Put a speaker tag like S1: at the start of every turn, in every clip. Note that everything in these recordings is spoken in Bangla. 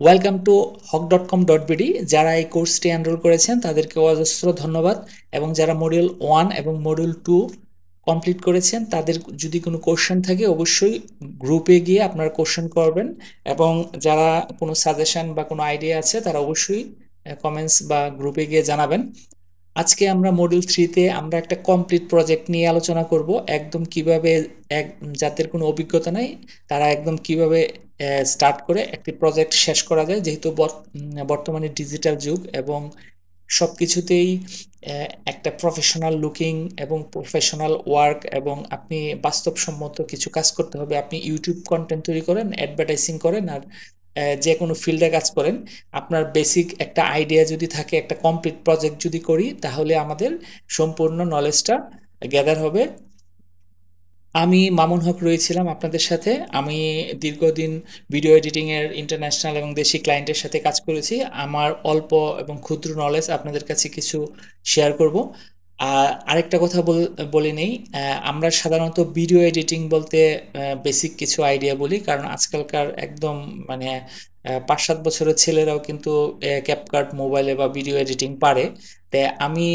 S1: Welcome to hawk.com.bd। যারা এই কোর্সটি এনরোল করেছেন তাদেরকে অজস্র ধন্যবাদ, এবং যারা মডিউল 1 এবং মডিউল 2 কমপ্লিট করেছেন তাদের যদি কোনো কোশ্চেন থাকে অবশ্যই গ্রুপে গিয়ে আপনারা কোশ্চেন করবেন, এবং যারা কোনো সাজেশন বা কোনো আইডিয়া আছে তারা অবশ্যই কমেন্টস বা গ্রুপে গিয়ে জানাবেন। আজকে আমরা মডিউল 3-তে আমরা একটা কমপ্লিট প্রজেক্ট নিয়ে আলোচনা করব। একদম কিভাবে এক যাদের কোনো অভিজ্ঞতা নাই তারা একদম কিভাবে স্টার্ট করে একটি প্রজেক্ট শেষ করা যায়, যেহেতু বর্তমানে ডিজিটাল যুগ এবং সবকিছুতেই একটা প্রফেশনাল লুকিং এবং প্রফেশনাল ওয়ার্ক, এবং আপনি বাস্তবসম্মত কিছু কাজ করতে হবে। আপনি ইউটিউব কন্টেন্ট তৈরি করেন, অ্যাডভার্টাইজিং করেন, আর যে কোনো ফিল্ডে কাজ করেন, আপনার বেসিক একটা আইডিয়া যদি থাকে, একটা কমপ্লিট প্রজেক্ট যদি করি, তাহলে আমাদের সম্পূর্ণ নলেজটা গ্যাদার হবে। আমি মামুন হক রয়েছিলাম আপনাদের সাথে। আমি দীর্ঘদিন ভিডিও এডিটিংয়ের ইন্টারন্যাশনাল এবং দেশি ক্লায়েন্টের সাথে কাজ করেছি। আমার অল্প এবং ক্ষুদ্র নলেজ আপনাদের কাছে কিছু শেয়ার করব। আর আরেকটা কথা বলে নেই, আমরা সাধারণত ভিডিও এডিটিং বলতে বেসিক কিছু আইডিয়া বলি, কারণ আজকালকার একদম মানে 5-7 বছরের ছেলেরাও কিন্তু ক্যাপকাট মোবাইলে বা ভিডিও এডিটিং পারে। তাই আমি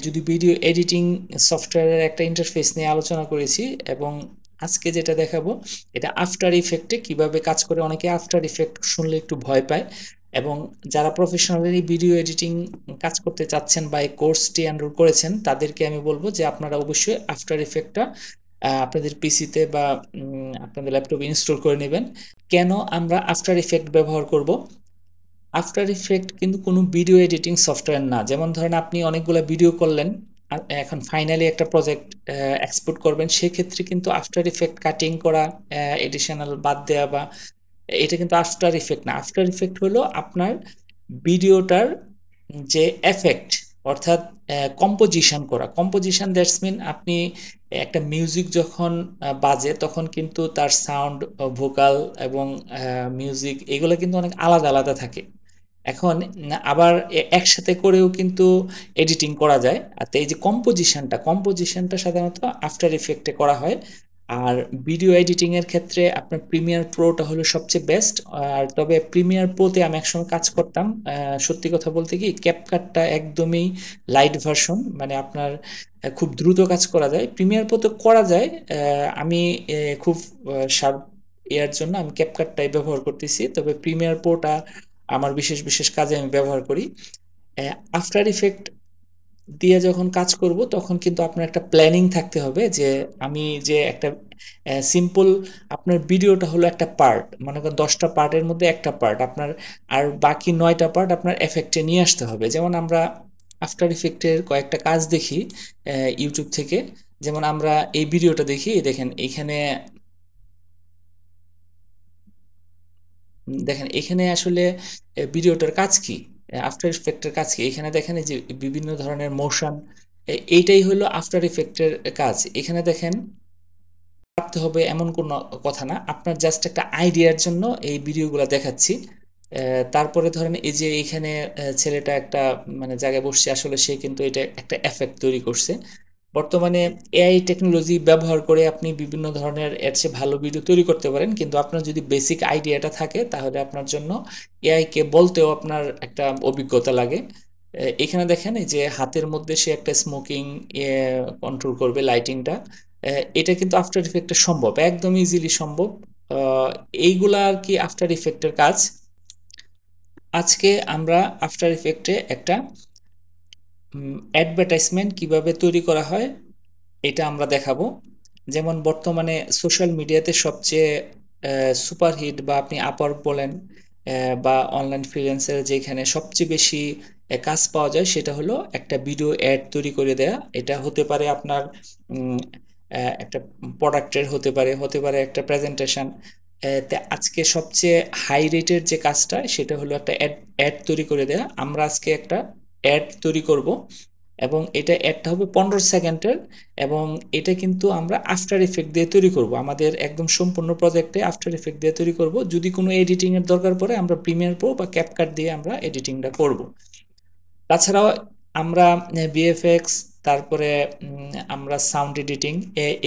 S1: যদি ভিডিও এডিটিং সফটওয়্যারের একটা ইন্টারফেস নিয়ে আলোচনা করেছি, এবং আজকে যেটা দেখাবো এটা আফটার ইফেক্টে কিভাবে কাজ করে। অনেকে আফটার ইফেক্ট শুনলে একটু ভয় পায়, এবং যারা প্রফেশনালি ভিডিও এডিটিং কাজ করতে চাচ্ছেন বা এই কোর্সটি এনরোল করেছেন তাদেরকে আমি বলবো যে আপনারা অবশ্যই আফটার ইফেক্টটা আপনাদের পিসিতে বা আপনাদের ল্যাপটপে ইনস্টল করে নেবেন। কেন আমরা আফটার ইফেক্ট ব্যবহার করব? আফটার ইফেক্ট কিন্তু কোনো ভিডিও এডিটিং সফটওয়্যার না। যেমন ধরেন আপনি অনেকগুলো ভিডিও করলেন, এখন ফাইনালি একটা প্রজেক্ট এক্সপোর্ট করবেন, সেক্ষেত্রে কিন্তু আফটার ইফেক্ট কাটিং করা, এডিশনাল বাদ দেওয়া বা এটা কিন্তু আফটার ইফেক্ট না। আফটার ইফেক্ট হলো আপনার ভিডিওটার যে এফেক্ট, অর্থাৎ কম্পোজিশন করা। কম্পোজিশন দ্যাটস মিন আপনি একটা মিউজিক যখন বাজে তখন কিন্তু তার সাউন্ড, ভোকাল এবং মিউজিক এগুলো কিন্তু অনেক আলাদা আলাদা থাকে। এখন আবার একসাথে করেও কিন্তু এডিটিং করা যায়। আর এই যে কম্পোজিশনটা সাধারণত আফটার ইফেক্টে করা হয়। আর ভিডিও এডিটিং এর ক্ষেত্রে আপনার প্রিমিয়ার প্রোটা হলো সবচেয়ে বেস্ট। আর তবে প্রিমিয়ার প্রোতে আমি একসময় কাজ করতাম। সত্যি কথা বলতে কি, ক্যাপকাটটা একদমই লাইট ভার্সন, মানে আপনার খুব দ্রুত কাজ করা যায়। প্রিমিয়ার প্রোতে করা যায়। আমি খুব শার্প এর জন্য আমি ক্যাপকাটটাই ব্যবহার করতেছি, তবে প্রিমিয়ার প্রোটা আমার বিশেষ বিশেষ কাজে আমি ব্যবহার করি। আফটার ইফেক্ট দিয়ে যখন কাজ করব তখন কিন্তু আপনার একটা প্ল্যানিং থাকতে হবে, যে আমি যে একটা সিম্পল, আপনার ভিডিওটা হলো একটা পার্ট, মনে করেন 10টা পার্টের মধ্যে একটা পার্ট আপনার, আর বাকি 9টা পার্ট আপনার এফেক্টে নিয়ে আসতে হবে। যেমন আমরা আফটার ইফেক্টের কয়েকটা কাজ দেখি ইউটিউব থেকে। যেমন আমরা এই ভিডিওটা দেখি, দেখেন এইখানে, দেখেন এখানে আসলে ভিডিওটার কাজ কি, আফটার ইফেক্টের কাজ কি। এখানে দেখেন এই যে বিভিন্ন ধরনের মোশন, এইটাই হলো আফটার ইফেক্টের কাজ। এখানে দেখেন ভাবতে হবে এমন কোনো কথা না, আপনার জাস্ট একটা আইডিয়ার জন্য এই ভিডিওগুলো দেখাচ্ছি। তারপরে ধরেন এই যে এখানে ছেলেটা একটা মানে জায়গায় বসছে, আসলে সে কিন্তু এটা একটা এফেক্ট তৈরি করছে। বর্তমানে এআই টেকনোলজি ব্যবহার করে আপনি বিভিন্ন ধরনের এর চেয়ে ভালো ভিডিও তৈরি করতে পারেন, কিন্তু আপনার যদি বেসিক আইডিয়াটা থাকে তাহলে আপনার জন্য এআই কে বলতেও আপনার একটা অভিজ্ঞতা লাগে। এখানে দেখেন এই যে হাতের মধ্যে সে একটা স্মোকিং কন্ট্রোল করবে, লাইটিংটা। এটা কিন্তু আফটার ইফেক্টে সম্ভব, একদম ইজিলি সম্ভব। আহ, এইগুলা আর কি আফটার ইফেক্টের কাজ। আজকে আমরা আফটার ইফেক্টে একটা অ্যাডভার্টাইজমেন্ট কিভাবে তৈরি করা হয় এটা আমরা দেখাবো। যেমন বর্তমানে সোশ্যাল মিডিয়াতে সবচেয়ে সুপারহিট, বা আপনি আপওয়ার্ক বলেন বা অনলাইন ফ্রিল্যান্সার, যেখানে সবচেয়ে বেশি কাজ পাওয়া যায় সেটা হলো একটা ভিডিও অ্যাড তৈরি করে দেয়া। এটা হতে পারে আপনার একটা প্রোডাক্টের, হতে পারে একটা প্রেজেন্টেশন। আজকে সবচেয়ে হাই রেটের যে কাজটা সেটা হলো একটা অ্যাড তৈরি করে দেয়া। আমরা আজকে একটা অ্যাড তৈরি করব, এবং এটা অ্যাডটা হবে 15 সেকেন্ডের, এবং এটা কিন্তু আমরা আফটার ইফেক্ট দিয়ে তৈরি করব। আমাদের একদম সম্পূর্ণ প্রজেক্টে আফটার ইফেক্ট দিয়ে তৈরি করব। যদি কোনো এডিটিং এর দরকার পড়ে আমরা প্রিমিয়ার প্রো বা ক্যাপকাট দিয়ে আমরা এডিটিংটা করব। তাছাড়াও আমরা ভিএফএক্স তারপরে আমরা সাউন্ড এডিটিং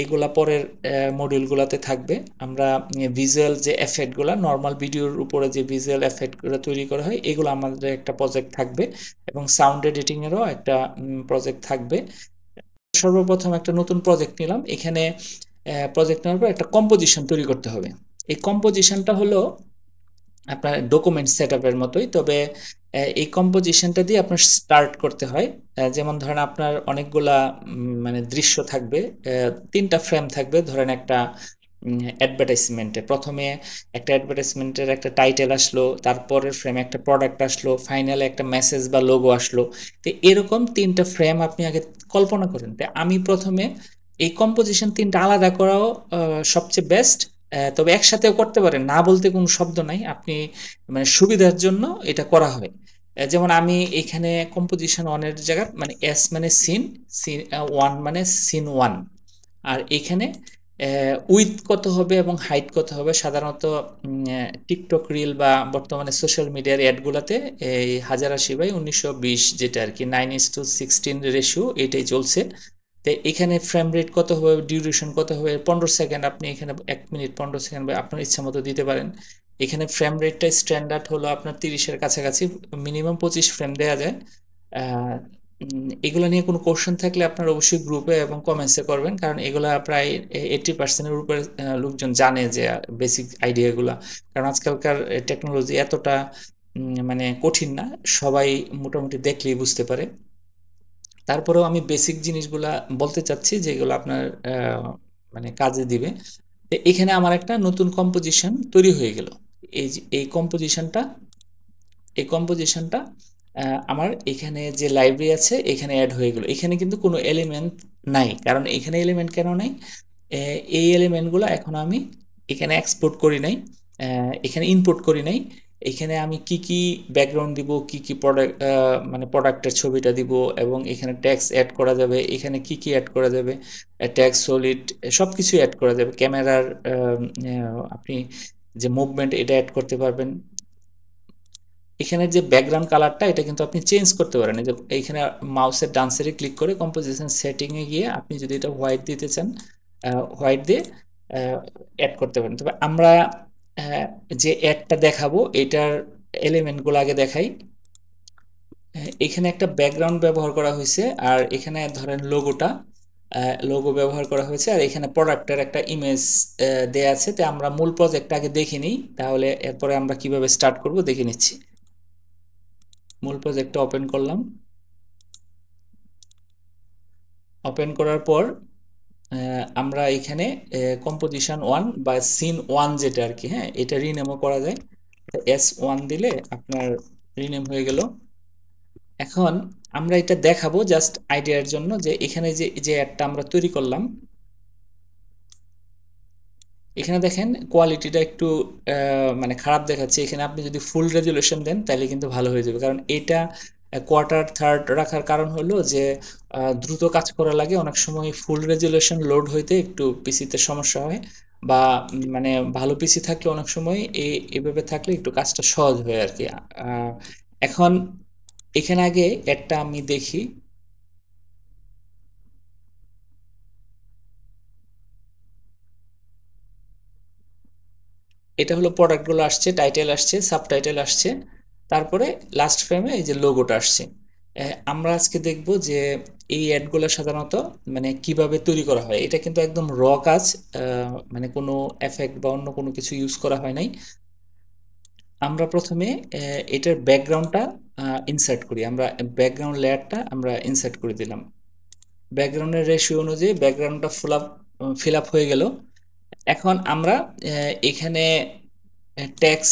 S1: এগুলা পরের মডিউলগুলোতে থাকবে। আমরা ভিজুয়াল যে এফেক্টগুলো, নর্মাল ভিডিওর উপরে যে ভিজুয়াল এফেক্টগুলো তৈরি করা হয়, এগুলো আমাদের একটা প্রজেক্ট থাকবে এবং সাউন্ড এডিটিংয়েরও একটা প্রজেক্ট থাকবে। সর্বপ্রথম একটা নতুন প্রজেক্ট নিলাম। এখানে প্রজেক্ট নেওয়ার পর একটা কম্পোজিশন তৈরি করতে হবে। এই কম্পোজিশনটা হলো আপনার ডকুমেন্ট সেটআপের মতোই, তবে এই কম্পোজিশনটা দিয়ে আপনার স্টার্ট করতে হয়। যেমন ধরেন আপনার অনেকগুলা মানে দৃশ্য থাকবে, 3টা ফ্রেম থাকবে। ধরেন একটা অ্যাডভার্টাইজমেন্টে প্রথমে একটা অ্যাডভার্টাইজমেন্টের একটা টাইটেল আসলো, তারপরের ফ্রেমে একটা প্রোডাক্ট আসলো, ফাইনালে একটা মেসেজ বা লোগো আসলো। তো এরকম 3টা ফ্রেম আপনি আগে কল্পনা করেন। তো আমি প্রথমে এই কম্পোজিশন 3টা আলাদা করাও সবচেয়ে বেস্ট। তবে একসাথেও করতে পারেন, না বলতে কোনো শব্দ নাই। আপনি মানে সুবিধার জন্য এটা করা হয়। যেমন আমি এখানে কম্পোজিশন 1-এর জায়গা মানে এস মানে সিন, সিন 1 মানে সিন 1। আর এখানে উইথ কত হবে এবং হাইট কত হবে, সাধারণত টিকটক রিল বা বর্তমানে সোশ্যাল মিডিয়ার অ্যাডগুলোতে এই 1080x1920 যেটা আর কি 9:16 রেশিও এটাই চলছে। তো এখানে ফ্রেম রেট কত হবে, ডিউরেশন কত হবে, 15 সেকেন্ড আপনি এখানে 1 মিনিট 15 সেকেন্ড বা আপনার ইচ্ছা মতো দিতে পারেন। এখানে ফ্রেম রেটটা স্ট্যান্ডার্ড হলো আপনার 30-এর কাছাকাছি, মিনিমাম 25 ফ্রেম দেওয়া যায়। এগুলো নিয়ে কোনো কোশ্চেন থাকলে আপনার অবশ্যই গ্রুপে এবং কমেন্টসে করবেন, কারণ এগুলা প্রায় 80%-এর উপরে লোকজন জানে যে বেসিক আইডিয়াগুলা। কারণ আজকালকার টেকনোলজি এতটা মানে কঠিন না, সবাই মোটামুটি দেখলেই বুঝতে পারে। তারপরেও আমি বেসিক জিনিসগুলা বলতে চাচ্ছি যেগুলো আপনার মানে কাজে দিবে। তো এখানে আমার একটা নতুন কম্পোজিশন তৈরি হয়ে গেল। এই কম্পোজিশনটা আমার এখানে যে লাইব্রেরি আছে এখানে অ্যাড হয়ে গেল। এখানে কিন্তু কোনো এলিমেন্ট নাই, কারণ এখানে এলিমেন্ট কেন নাই, এই এলিমেন্টগুলো এখন আমি এখানে এক্সপোর্ট করি নাই, এখানে ইনপুট করি নাই। এখানে আমি কি কি ব্যাকগ্রাউন্ড দিব, কি কি প্রোডাক্ট মানে প্রোডাক্টের ছবিটা দিব, এবং এখানে ট্যাক্স অ্যাড করা যাবে। এখানে কি কি অ্যাড করা যাবে, ট্যাক্স সলিড সব কিছুই অ্যাড করা যাবে। ক্যামেরার আপনি যে মুভমেন্ট এটা অ্যাড করতে পারবেন। এখানে যে ব্যাকগ্রাউন্ড কালারটা এটা কিন্তু আপনি চেঞ্জ করতে পারেন। এই যে এইখানে মাউসের ডান সাইডে ক্লিক করে কম্পোজিশন সেটিংয়ে গিয়ে আপনি যদি এটা হোয়াইট দিতে চান, হোয়াইট দিয়ে অ্যাড করতে পারেন। তবে আমরা যে অ্যাডটা দেখাবো এটার এলিমেন্টগুলো আগে দেখাই। এখানে একটা ব্যাকগ্রাউন্ড ব্যবহার করা হয়েছে, আর এখানে ধরেন লোগো ব্যবহার করা হয়েছে, আর এখানে প্রোডাক্টের একটা ইমেজ দেয়া আছে। তো আমরা মূল প্রজেক্টটা আগে দেখে নিই, তাহলে এরপরে আমরা কিভাবে স্টার্ট করব দেখে নিচ্ছি। মূল প্রজেক্টটা ওপেন করলাম। ওপেন করার পর আমরা এখানে কম্পোজিশন 1 বা সিন 1 যেটা আর কি, হ্যাঁ, এটা রিনেমও করা যায়। S1 দিলে আপনার রিনেম হয়ে গেল। এখন আমরা এটা দেখাবো জাস্ট আইডিয়ার জন্য যে এখানে যে যে অ্যাডটা আমরা তৈরি করলাম, এখানে দেখেন কোয়ালিটিটা একটু মানে খারাপ দেখাচ্ছে। এখানে আপনি যদি ফুল রেজুলেশন দেন তাহলে কিন্তু ভালো হয়ে যাবে, কারণ এটা কোয়ার্টার থার্ড রাখার কারণ হলো যে দ্রুত কাজ করা লাগে। অনেক সময় ফুল রেজুলেশন লোড হইতে একটু পিসিতে সমস্যা হয়, বা মানে ভালো পিসি থাকলে অনেক সময় এভাবে থাকলে একটু কাজটা সহজ হয় আর কি। এখন এখানে আগে একটা আমি দেখি। এটা হলো প্রোডাক্টগুলো আসছে, টাইটেল আসছে, সাবটাইটেল আসছে, তারপরে লাস্ট ফ্রেমে এই যে লোগোটা আসছে। আমরা আজকে দেখব যে এই অ্যাডগুলো সাধারণত মানে কিভাবে তৈরি করা হয়। এটা কিন্তু একদম র কাজ, মানে কোনো এফেক্ট বা অন্য কোনো কিছু ইউজ করা হয় নাই। আমরা প্রথমে এটার ব্যাকগ্রাউন্ডটা ইনসার্ট করি। আমরা ব্যাকগ্রাউন্ড লেয়ারটা আমরা ইনসার্ট করে দিলাম। ব্যাকগ্রাউন্ডের রেশিও অনুযায়ী ব্যাকগ্রাউন্ডটা ফিল আপ হয়ে গেল। এখন আমরা এখানে ট্যাক্স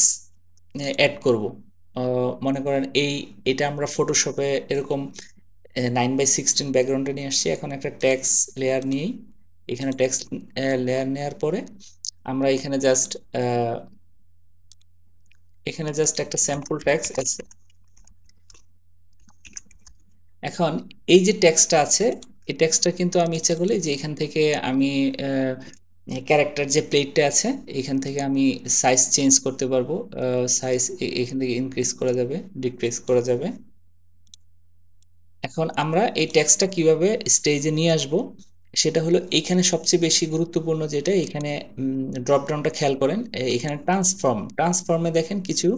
S1: অ্যাড করব। মনে করেন এটা আমরা ফটোশপে এরকম 9:16 ব্যাকগ্রাউন্ডে নিয়ে আসছি। এখন একটা ট্যাক্স লেয়ার নিয়েই এখানে ট্যাক্স লেয়ার নেওয়ার পরে আমরা এখানে জাস্ট একটা স্যাম্পল ট্যাক্স আছে। এখন এই যে ট্যাক্সটা আছে, এই ট্যাক্সটা কিন্তু আমি ইচ্ছা করলে যে এখান থেকে আমি ক্যারেক্টার যে প্লেটটা আছে এখান থেকে আমি সাইজ চেঞ্জ করতে পারবো। সাইজ এখান থেকে ইনক্রিজ করা যাবে, ডিক্রিজ করা যাবে। এখন আমরা এই টেক্সটটা কিভাবে স্টেজে নিয়ে আসব সেটা হলো এখানে সবচেয়ে বেশি গুরুত্বপূর্ণ যেটা, এখানে ড্রপ ডাউনটা খেয়াল করেন, এখানে ট্রান্সফর্মে দেখেন কিছু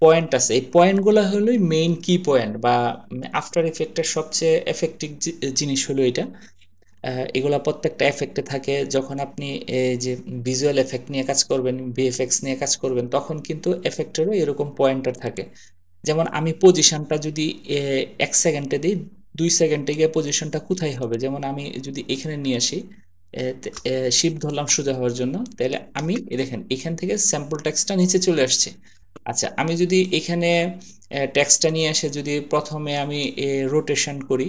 S1: পয়েন্ট আছে। এই পয়েন্টগুলো হলো মেইন কি পয়েন্ট, বা আফটার ইফেক্টের সবচেয়ে এফেক্টিভ জিনিস হলো এটা। এগুলা প্রত্যেকটা এফেক্টে থাকে। যখন আপনি এই যে ভিজুয়াল এফেক্ট নিয়ে কাজ করবেন, ভিএফএক্স নিয়ে কাজ করবেন, তখন কিন্তু এফেক্টেরও এরকম পয়েন্টার থাকে। যেমন আমি পজিশনটা যদি 1 সেকেন্ডে দিই, 2 সেকেন্ডে গিয়ে পজিশনটা কোথায় হবে, যেমন আমি যদি এখানে নিয়ে আসি, শিফট ধরলাম সোজা হওয়ার জন্য, তাহলে আমি দেখেন এখান থেকে স্যাম্পল টেক্সটটা নিচে চলে আসছে। আচ্ছা, আমি যদি এখানে টেক্সটটা নিয়ে এসে যদি প্রথমে আমি রোটেশন করি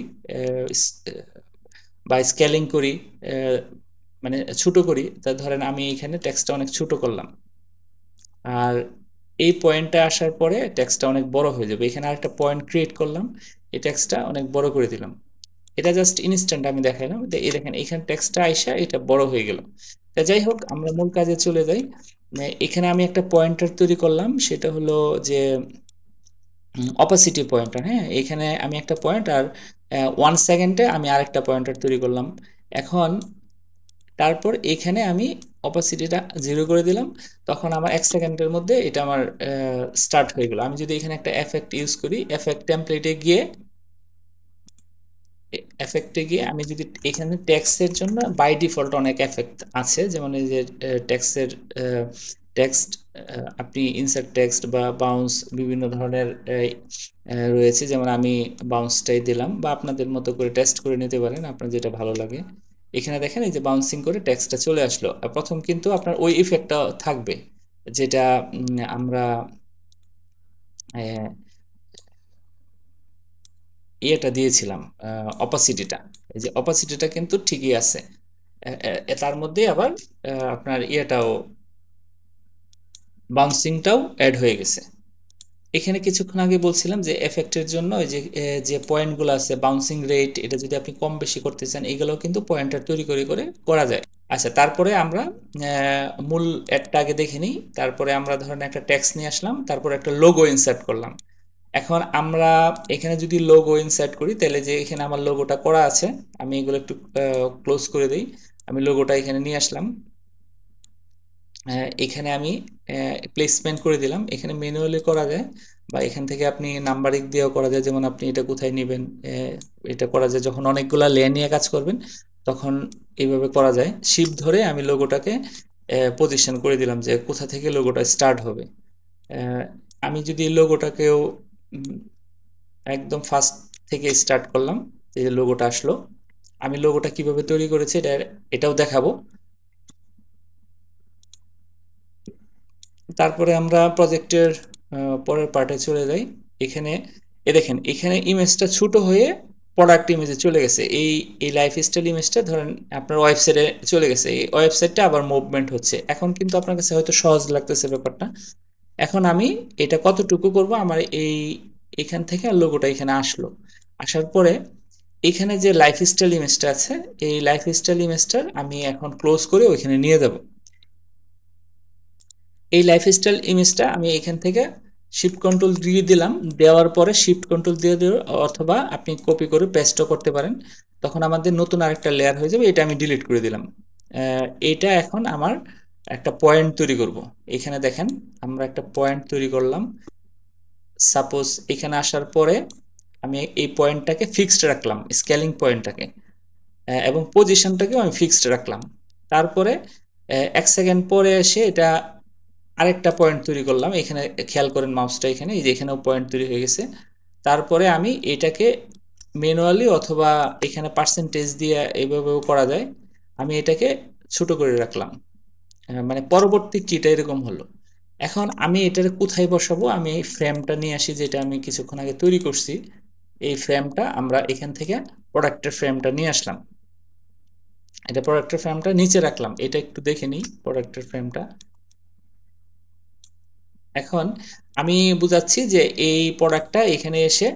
S1: বা স্কেলিং করি, মানে ছোট করি, তা ধরেন আমি এখানে টেক্সটটা অনেক ছোট করলাম, আর এই পয়েন্টটা আসার পরে টেক্সটটা অনেক বড় হয়ে যাবে। এখানে আরেকটা পয়েন্ট ক্রিয়েট করলাম, এই টেক্সটটা অনেক বড় করে দিলাম। এটা জাস্ট ইনস্ট্যান্ট আমি দেখাইলাম। এই দেখেন এখানে টেক্সটটা আইসা এটা বড় হয়ে গেল। তা যাই হোক, আমরা মূল কাজে চলে যাই। এখানে আমি একটা পয়েন্টার তৈরি করলাম, সেটা হলো যে অপাসিটি পয়েন্টার। হ্যাঁ, এখানে আমি একটা পয়েন্ট, আর 1 সেকেন্ডে আমি আরেকটা পয়েন্টার তৈরি করলাম। এখন তারপর এখানে আমি অপাসিটিটা 0 করে দিলাম, তখন আমার 1 সেকেন্ডের মধ্যে এটা আমার স্টার্ট হয়ে গেল। আমি যদি এখানে একটা এফেক্ট ইউজ করি, এফেক্ট টেমপ্লেটে গিয়ে আমি যদি এখানে টেক্সটের জন্য বাই ডিফল্ট অনেক এফেক্ট আছে, যেমন এই যে টেক্সটের টেক্সট, আপনি ইনসার্ট টেক্সট বা বাউন্স বিভিন্ন ধরনের রয়েছে, যেমন আমি বাউন্সটাই দিলাম, বা আপনাদের মতো করে টেস্ট করে নিতে পারেন আপনার যেটা ভালো লাগে। এখানে দেখেন এই যে বাউন্সিং করে টেক্সটটা চলে আসলো। প্রথম কিন্তু আপনার ওই ইফেক্টটা থাকবে, যেটা আমরা ইয়েটা দিয়েছিলাম, অপাসিটিটা। এই যে অপাসিটিটা কিন্তু ঠিকই আছে। তার মধ্যে আবার আপনার ইয়েটাও, বাউন্সিংটাও অ্যাড হয়ে গেছে। এখানে কিছুক্ষণ আগে বলছিলাম যে এফেক্টের জন্য ওই যে যে পয়েন্টগুলো আছে, বাউন্সিং রেট, এটা যদি আপনি কম বেশি করতে চান, এগুলোও কিন্তু পয়েন্টার তৈরি করে করে করা যায়। আচ্ছা, তারপরে আমরা মূল অ্যাডটা আগে দেখে নিই। তারপরে আমরা ধরেন একটা টেক্সট নিয়ে আসলাম, তারপরে একটা লোগো ইনসার্ট করলাম। এখন আমরা এখানে যদি লোগো ইনসার্ট করি, তাহলে যে এখানে আমার লোগোটা করা আছে, আমি এগুলো একটু ক্লোজ করে দিই। আমি লোগোটা এখানে নিয়ে আসলাম, এখানে আমি প্লেসমেন্ট করে দিলাম। এখানে ম্যানুয়ালি করা যায়, বা এখান থেকে আপনি নাম্বারিং দিয়েও করা যায়। যেমন আপনি এটা কোথায় নেবেন, এটা করা যায় যখন অনেকগুলা লেয়ার নিয়ে কাজ করবেন, তখন এইভাবে করা যায়। শিফট ধরে আমি লোগোটাকে পজিশন করে দিলাম যে কোথা থেকে লোগোটা স্টার্ট হবে। আমি যদি লোগোটাকেও একদম ফার্স্ট থেকে স্টার্ট করলাম, এই যে লোগোটা আসলো। আমি লোগোটা কিভাবে তৈরি করেছি এটাও দেখাবো। তারপরে আমরা প্রজেক্টের পরের পার্টে চলে যাই। এখানে দেখেন এখানে ইমেজটা ছোট হয়ে প্রোডাক্ট ইমেজে চলে গেছে। এই এই লাইফস্টাইল ইমেজটা ধরেন আপনার ওয়েবসাইটে চলে গেছে, এই ওয়েবসাইটটা আবার মুভমেন্ট হচ্ছে। এখন কিন্তু আপনার কাছে হয়তো সহজ লাগতেছে ব্যাপারটা। এখন আমি এটা কতটুকু করব, আমার এখান থেকে লোগোটা এখানে আসলো, আসার পরে এখানে যে লাইফস্টাইল ইমেজটা আছে, এই লাইফস্টাইল ইমেজটা আমি এখন ক্লোজ করে ওইখানে নিয়ে যাব। এই লাইফস্টাইল ইমেজটা আমি এখান থেকে শিফট কন্ট্রোল দিয়ে দিলাম, দেওয়ার পরে শিফট কন্ট্রোল দিয়ে দিল, অথবা আপনি কপি করে পেস্টও করতে পারেন। তখন আমাদের নতুন আরেকটা লেয়ার হয়ে যাবে। এটা আমি ডিলিট করে দিলাম। এটা এখন আমার একটা পয়েন্ট তৈরি করব। এখানে দেখেন আমরা একটা পয়েন্ট তৈরি করলাম। সাপোজ এখানে আসার পরে আমি এই পয়েন্টটাকে ফিক্সড রাখলাম, স্কেলিং পয়েন্টটাকে, এবং পজিশনটাকেও আমি ফিক্সড রাখলাম। তারপরে 1 সেকেন্ড পরে এসে এটা আরেকটা পয়েন্ট তৈরি করলাম। এখানে খেয়াল করেন মাউসটা এখানে, এই যে এখানেও পয়েন্ট তৈরি হয়ে গেছে। তারপরে আমি এটাকে ম্যানুয়ালি অথবা এখানে পার্সেন্টেজ দিয়ে এইভাবেও করা যায়, আমি এটাকে ছোট করে রাখলাম। মানে পরবর্তী কিটা এরকম হলো। এখন আমি এটার কোথায় বসাবো, আমি এই ফ্রেমটা নিয়ে আসি, যেটা আমি কিছুক্ষণ আগে তৈরি করছি। এই ফ্রেমটা আমরা এখান থেকে প্রোডাক্টের ফ্রেমটা নিয়ে আসলাম, এটা প্রোডাক্টের ফ্রেমটা নিচে রাখলাম। এটা একটু দেখে নিই প্রোডাক্টের ফ্রেমটা। এখন আমি বুঝাচ্ছি যে এই প্রোডাক্টটা এখানে এসে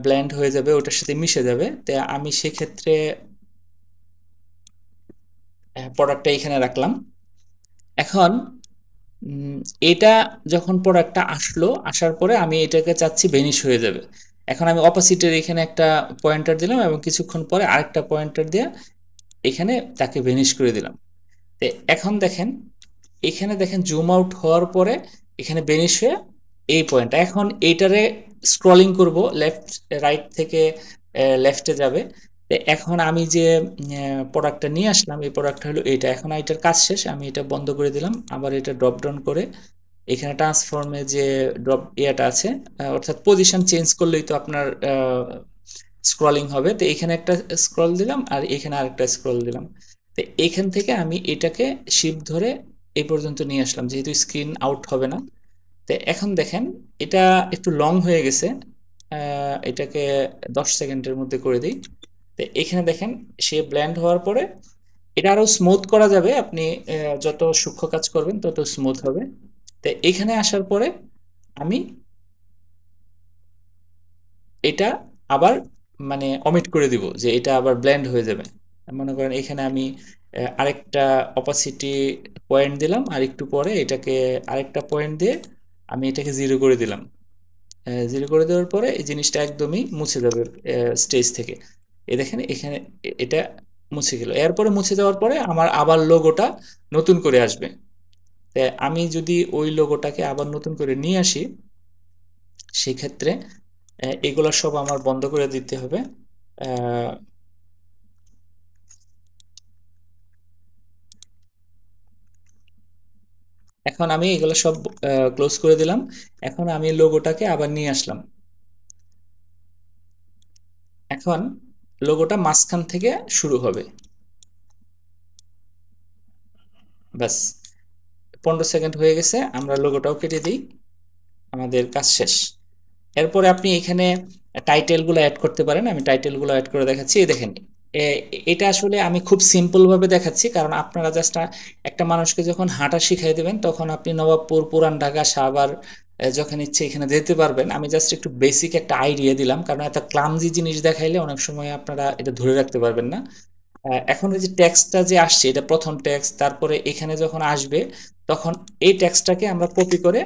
S1: ব্লেন্ড হয়ে যাবে, ওটার সাথে মিশে যাবে। তো আমি সেক্ষেত্রে প্রোডাক্টটা এখানে রাখলাম। এখন এটা যখন প্রোডাক্টটা আসলো, আসার পরে আমি এটাকে চাচ্ছি ভেনিশ হয়ে যাবে। এখন আমি অপোজিটের এখানে একটা পয়েন্টার দিলাম এবং কিছুক্ষণ পরে আরেকটা পয়েন্টার দিয়ে এখানে তাকে ভেনিশ করে দিলাম। তো এখন দেখেন এখানে দেখেন জুম আউট হওয়ার পরে এখানে ভেনিশ হয়ে এই পয়েন্ট, এখন এইটারে স্ক্রলিং করব লেফট রাইট থেকে লেফটে যাবে। তো এখন আমি যে প্রোডাক্টটা নিয়ে আসলাম এই প্রোডাক্টটা হলো এইটা। এখন এটার কাজ শেষ, আমি এটা বন্ধ করে দিলাম। আবার এটা ড্রপ ডাউন করে এখানে ট্রান্সফর্মে যে ড্রপ ইয়াটা আছে, অর্থাৎ পজিশন চেঞ্জ করলেই তো আপনার স্ক্রলিং হবে। তো এখানে একটা স্ক্রল দিলাম আর এখানে আরেকটা স্ক্রল দিলাম। তো এখান থেকে আমি এটাকে শিফট ধরে এই পর্যন্ত নিয়ে আসলাম, যেহেতু স্ক্রিন আউট হবে না। তো এখন দেখেন এটা একটু লং হয়ে গেছে, এটাকে 10 সেকেন্ডের মধ্যে করে দিই। তো এখানে দেখেন সে ব্ল্যান্ড হওয়ার পরে এটা আরো স্মুথ করা যাবে, আপনি যত সূক্ষ্ম কাজ করবেন তত স্মুথ হবে। তো এখানে আসার পরে আমি এটা আবার মানে অমিট করে দিব, যে এটা আবার ব্লেন্ড হয়ে যাবে। মনে করেন এখানে আমি আরেকটা অপাসিটি পয়েন্ট দিলাম, আর একটু পরে এটাকে আরেকটা পয়েন্ট দিয়ে আমি এটাকে জিরো করে দিলাম। জিরো করে দেওয়ার পরে এই জিনিসটা একদমই মুছে যাবে স্টেজ থেকে। এই দেখেন এখানে এটা মুছে গেল। এরপরে মুছে যাওয়ার পরে আমার আবার লোগোটা নতুন করে আসবে। আমি যদি ওই লোগোটাকে আবার নতুন করে নিয়ে আসি, সেক্ষেত্রে এগুলো সব আমার বন্ধ করে দিতে হবে। এখন আমি এগুলো সব ক্লোজ করে দিলাম। এখন আমি লোগোটাকে আবার নিয়ে আসলাম। এখন লোগোটা মাঝখান থেকে শুরু হবে। ব্যাস 15 সেকেন্ড হয়ে গেছে, আমরা লোগোটাও কেটে দিই, আমাদের কাজ শেষ। এরপরে আপনি এখানে টাইটেলগুলো অ্যাড করতে পারেন। আমি টাইটেলগুলো অ্যাড করে দেখাচ্ছি। এই দেখেন এটা আসলে আমি খুব সিম্পল ভাবে দেখাচ্ছি, কারণ আপনারা জাস্ট একটা মানুষকে যখন হাঁটা শিখাই দেবেন তখন আপনি নবাবপুর, পুরান ঢাকা, সাভার যখন ইচ্ছে এখানে যেতে পারবেন। আমি জাস্ট একটু বেসিক একটা আইডিয়া দিলাম, কারণ এত ক্লামজি জিনিস দেখাইলে অনেক সময় আপনারা এটা ধরে রাখতে পারবেন না। এখন এই যে টেক্সটটা যে আসছে, এটা প্রথম টেক্সট, তারপরে এখানে যখন আসবে তখন এই টেক্সটটাকে আমরা কপি করে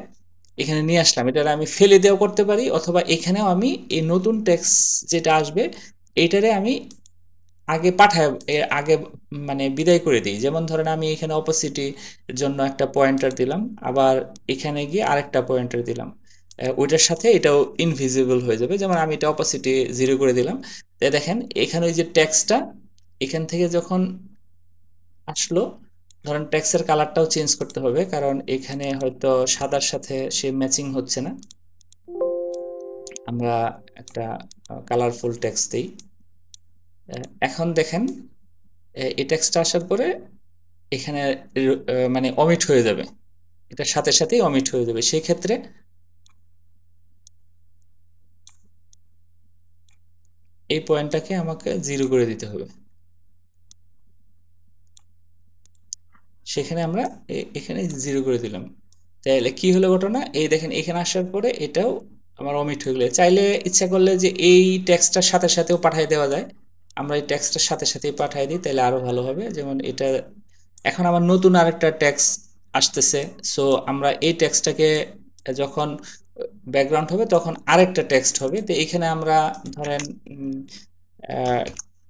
S1: এখানে নিয়ে আসলাম। এটা আমি ফেলে দেওয়া করতে পারি, অথবা এখানেও আমি এই নতুন টেক্সট যেটা আসবে এইটারে আমি আগে পাঠায় আগে মানে বিদায় করে দিই। যেমন ধরেন আমি এখানে অপোসিটি জন্য একটা পয়েন্টার দিলাম, আবার এখানে গিয়ে আরেকটা পয়েন্টার দিলাম, ওইটার সাথে এটাও ইনভিজিবল হয়ে যাবে। যেমন আমি এটা অপোসিটি জিরো করে দিলাম। তাই দেখেন এখানে ওই যে টেক্সটটা এখান থেকে যখন আসলো, ধরেন টেক্সটের কালারটাও চেঞ্জ করতে হবে, কারণ এখানে হয়তো সাদার সাথে সে ম্যাচিং হচ্ছে না। আমরা একটা কালারফুল টেক্সট দিই। এখন দেখেন এই টেক্সটটা আসার পরে এখানে মানে অমিট হয়ে যাবে, এটার সাথে সাথেই অমিট হয়ে যাবে। সেই ক্ষেত্রে এই পয়েন্টটাকে আমাকে জিরো করে দিতে হবে। সেখানে আমরা এখানে জিরো করে দিলাম। তাহলে কি হলো ঘটনা, এই দেখেন এখানে আসার পরে এটাও আমার অমিট হয়ে গেলে, চাইলে ইচ্ছা করলে যে এই টেক্সটটার সাথে সাথেও পাঠিয়ে দেওয়া যায়। আমরা এই টেক্সটটার সাথে সাথেই পাঠিয়ে দিই, তাহলে আরো ভালো হবে। যেমন এটা এখন আমার নতুন আরেকটা টেক্সট আসতেছে, সো আমরা এই টেক্সটটাকে যখন ব্যাকগ্রাউন্ড হবে তখন আরেকটা টেক্সট হবে। তো এখানে আমরা ধরেন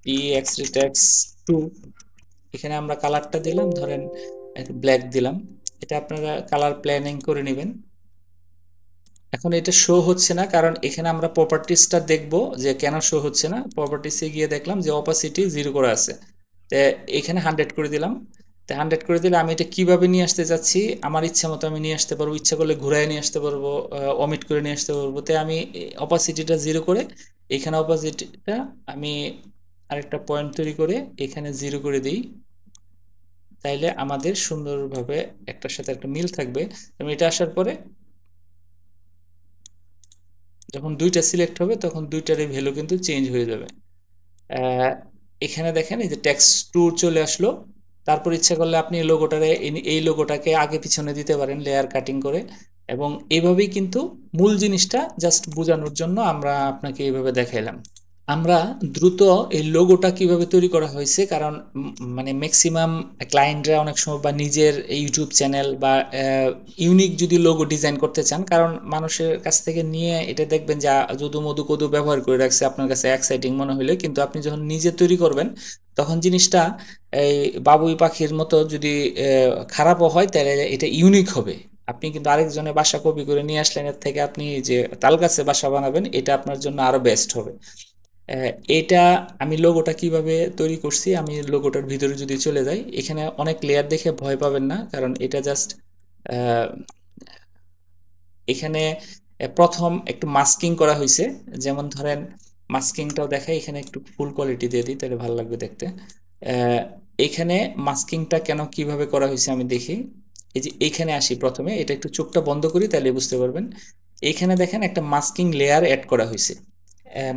S1: টি টেক্সট 2, এখানে আমরা কালারটা দিলাম ধরেন ব্ল্যাক দিলাম। এটা আপনারা কালার প্ল্যানিং করে নেবেন। এখন এটা শো হচ্ছে না, কারণ এখানে আমরা প্রপার্টিসটা দেখব যে কেন শো হচ্ছে না। প্রপার্টিসে গিয়ে দেখলাম যে অপাসিটি জিরো করা আছে, তো এখানে 100 করে দিলাম। তো 100 করে দিলে আমি এটা কিভাবে নিয়ে আসতে চাচ্ছি আমার ইচ্ছা মতো আমি নিয়ে আসতে পারবো, ইচ্ছা করলে ঘুরায় নিয়ে আসতে পারবো, অমিট করে নিয়ে আসতে পারবো। তাই আমি অপাসিটিটা জিরো করে এখানে অপাসিটিটা আমি আরেকটা পয়েন্ট তৈরি করে এখানে জিরো করে দিই। তাইলে আমাদের সুন্দরভাবে একটার সাথে একটা মিল থাকবে। এবং এটা আসার পরে যখন দুইটা সিলেক্ট হবে তখন দুইটারই ভ্যালু কিন্তু চেঞ্জ হয়ে যাবে। এখানে দেখেন এই যে টেক্সট টু চলে আসলো। তারপর ইচ্ছা করলে আপনি এই লোগোটাকে আগে পিছনে দিতে পারেন লেয়ার কাটিং করে। এবং এইভাবেই কিন্তু মূল জিনিসটা জাস্ট বোঝানোর জন্য আমরা আপনাকে এইভাবে দেখাইলাম। আমরা দ্রুত এই লোগোটা কিভাবে তৈরি করা হয়েছে, কারণ মানে ম্যাক্সিমাম ক্লায়েন্টরা অনেক সময় বা নিজের ইউটিউব চ্যানেল বা ইউনিক যদি লোগো ডিজাইন করতে চান, কারণ মানুষের কাছ থেকে নিয়ে এটা দেখবেন যে যদু মধু কদু ব্যবহার করে রাখছে আপনার কাছে এক্সাইটিং মনে হইলে, কিন্তু আপনি যখন নিজে তৈরি করবেন তখন জিনিসটা এই বাবুই পাখির মতো যদি খারাপও হয় তাহলে এটা ইউনিক হবে। আপনি কিন্তু আরেকজনের বাসা কপি করে নিয়ে আসলেন, এর থেকে আপনি যে তাল গাছে বাসা বানাবেন এটা আপনার জন্য আরো বেস্ট হবে। এটা আমি লোগোটা কিভাবে তৈরি করছি, আমি লোগোটার ভিতরে যদি চলে যাই, এখানে অনেক লেয়ার দেখে ভয় পাবেন না, কারণ এটা জাস্ট এখানে প্রথম একটু মাস্কিং করা হয়েছে। যেমন ধরেন মাস্কিংটাও দেখাই, এখানে একটু ফুল কোয়ালিটি দিয়ে দিই তাহলে ভালো লাগবে দেখতে। এখানে মাস্কিংটা কেন কিভাবে করা হয়েছে আমি দেখি। এই যে এইখানে আসি, প্রথমে এটা একটু চোখটা বন্ধ করি তাহলে বুঝতে পারবেন। এইখানে দেখেন একটা মাস্কিং লেয়ার অ্যাড করা হয়েছে।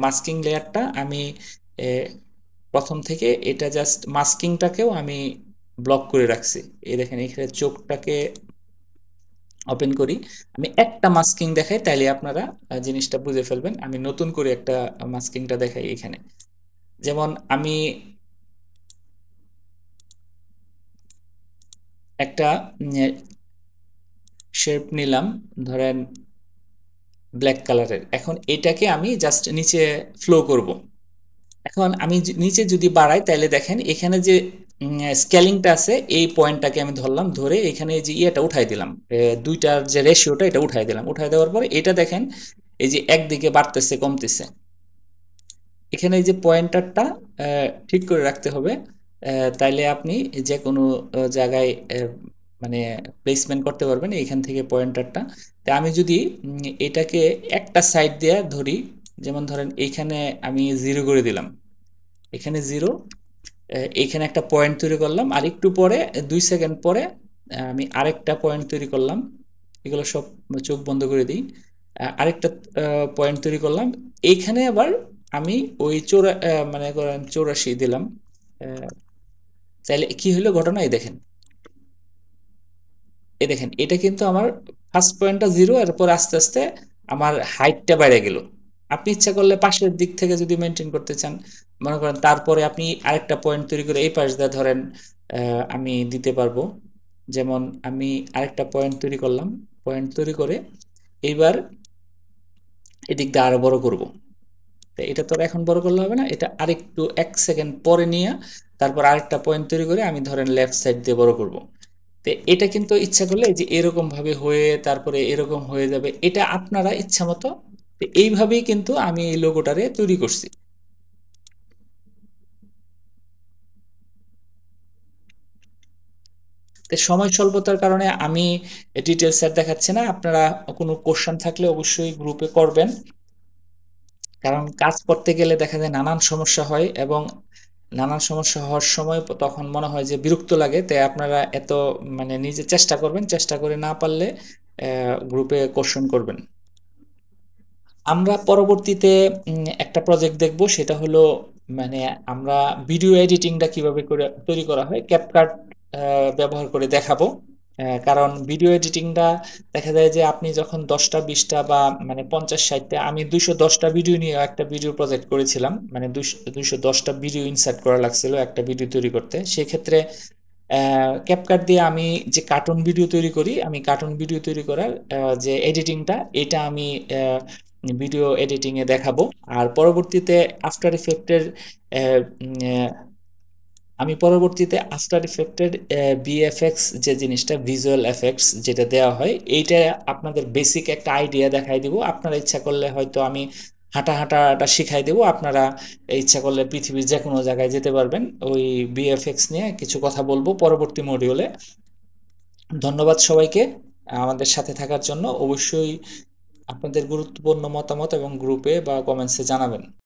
S1: মাস্কিং লেয়ারটা আমি আহ, প্রথম থেকে এটা জাস্ট মাস্কিংটাকেও আমি ব্লক করে রাখছি। এই দেখেন এখানে চোখটাকে ওপেন করি, আমি একটা মাস্কিং দেখাই তাইলে আপনারা জিনিসটা বুঝে ফেলবেন। আমি নতুন করে একটা মাস্কিংটা দেখাই এখানে। যেমন আমি একটা শেপ নিলাম, ধরেন ব্ল্যাক কালারের। এখন এটাকে আমি জাস্ট নিচে ফ্লো করব। এখন আমি নিচে যদি বাড়াই তাহলে দেখেন এখানে যে স্কেলিংটা আছে এই পয়েন্টটাকে আমি ধরলাম, ধরে এখানে এই যে ইয়েটা উঠাই দিলাম, দুইটার যে রেশিওটা এটা উঠাই দিলাম। উঠাই দেওয়ার পরে এটা দেখেন এই যে একদিকে বাড়তেছে কমতেছে। এখানে এই যে পয়েন্টারটা ঠিক করে রাখতে হবে, তাইলে আপনি যে কোনো জায়গায় মানে প্লেসমেন্ট করতে পারবেন এইখান থেকে পয়েন্টারটা। তা আমি যদি এটাকে একটা সাইড দিয়ে ধরি, যেমন ধরেন এইখানে আমি জিরো করে দিলাম, এখানে জিরো, এইখানে একটা পয়েন্ট তৈরি করলাম, আর একটু পরে 2 সেকেন্ড পরে আমি আরেকটা পয়েন্ট তৈরি করলাম। এগুলো সব চোখ বন্ধ করে দিই। আরেকটা পয়েন্ট তৈরি করলাম। এইখানে আবার আমি ওই মানে করেন 84 দিলাম। আহ, তাহলে কি হলো ঘটনা, এই দেখেন, এই দেখেন এটা কিন্তু আমার ফার্স্ট পয়েন্টটা জিরো, এরপর আস্তে আস্তে আমার হাইটটা বেড়ে গেল। আপনি ইচ্ছা করলে পাশের দিক থেকে যদি মেনটেন করতে চান, মনে করেন তারপরে আপনি আরেকটা পয়েন্ট তৈরি করে এই পাশ দিয়ে ধরেন আমি দিতে পারবো। যেমন আমি আরেকটা পয়েন্ট তৈরি করলাম, পয়েন্ট তৈরি করে এইবার এদিক দিয়ে আরো বড় করব। তো এটা তো আর এখন বড় করলে হবে না, এটা আরেকটু 1 সেকেন্ড পরে নিয়ে তারপর আরেকটা পয়েন্ট তৈরি করে আমি ধরেন লেফট সাইড দিয়ে বড় করব। তো এটা কিন্তু ইচ্ছা করলে এই যে এরকম ভাবে হয়ে তারপরে এরকম হয়ে যাবে, এটা আপনারা ইচ্ছা মতো। তো এইভাবেই কিন্তু আমি এই লোগোটারে তৈরি করছি। তো সময় স্বল্পতার কারণে আমি ডিটেলস আর দেখাচ্ছি না, আপনারা কোনো কোশ্চেন থাকলে অবশ্যই গ্রুপে করবেন, কারণ কাজ করতে গেলে দেখা যায় নানান সমস্যা হয়, এবং নানান সমস্যা হওয়ার সময় তখন মনে হয় যে বিরক্ত লাগে। তাই আপনারা এত মানে নিজে চেষ্টা করবেন, চেষ্টা করে না পারলে গ্রুপে কোশ্চেন করবেন। আমরা পরবর্তীতে একটা প্রজেক্ট দেখব, সেটা হলো মানে আমরা ভিডিও এডিটিংটা কিভাবে করে তৈরি করা হয় ক্যাপকাট ব্যবহার করে দেখাবো। কারণ ভিডিও এডিটিংটা দেখা যায় যে আপনি যখন 10টা 20টা বা মানে 50 60টা, আমি 210টা ভিডিও নিয়ে একটা ভিডিও প্রজেক্ট করেছিলাম, মানে 210টা ভিডিও ইনসার্ট করা লাগছিল একটা ভিডিও তৈরি করতে। সেক্ষেত্রে ক্যাপকাট দিয়ে আমি যে কার্টুন ভিডিও তৈরি করি, আমি কার্টুন ভিডিও তৈরি করার যে এডিটিংটা এটা আমি ভিডিও এডিটিংয়ে দেখাবো। আর পরবর্তীতে আফটার ইফেক্টের আমি পরবর্তীতে আফটার ইফেক্টের বিএফএক্স যে জিনিসটা, ভিজুয়াল এফেক্টস যেটা দেওয়া হয়, এইটা আপনাদের বেসিক একটা আইডিয়া দেখাই দিব। আপনারা ইচ্ছা করলে হয়তো আমি হাঁটাটা শিখাই দেবো, আপনারা ইচ্ছা করলে পৃথিবীর যে কোনো জায়গায় যেতে পারবেন। ওই বিএফএক্স নিয়ে কিছু কথা বলবো পরবর্তী মডিউলে। ধন্যবাদ সবাইকে আমাদের সাথে থাকার জন্য। অবশ্যই আপনাদের গুরুত্বপূর্ণ মতামত এবং গ্রুপে বা কমেন্টসে জানাবেন।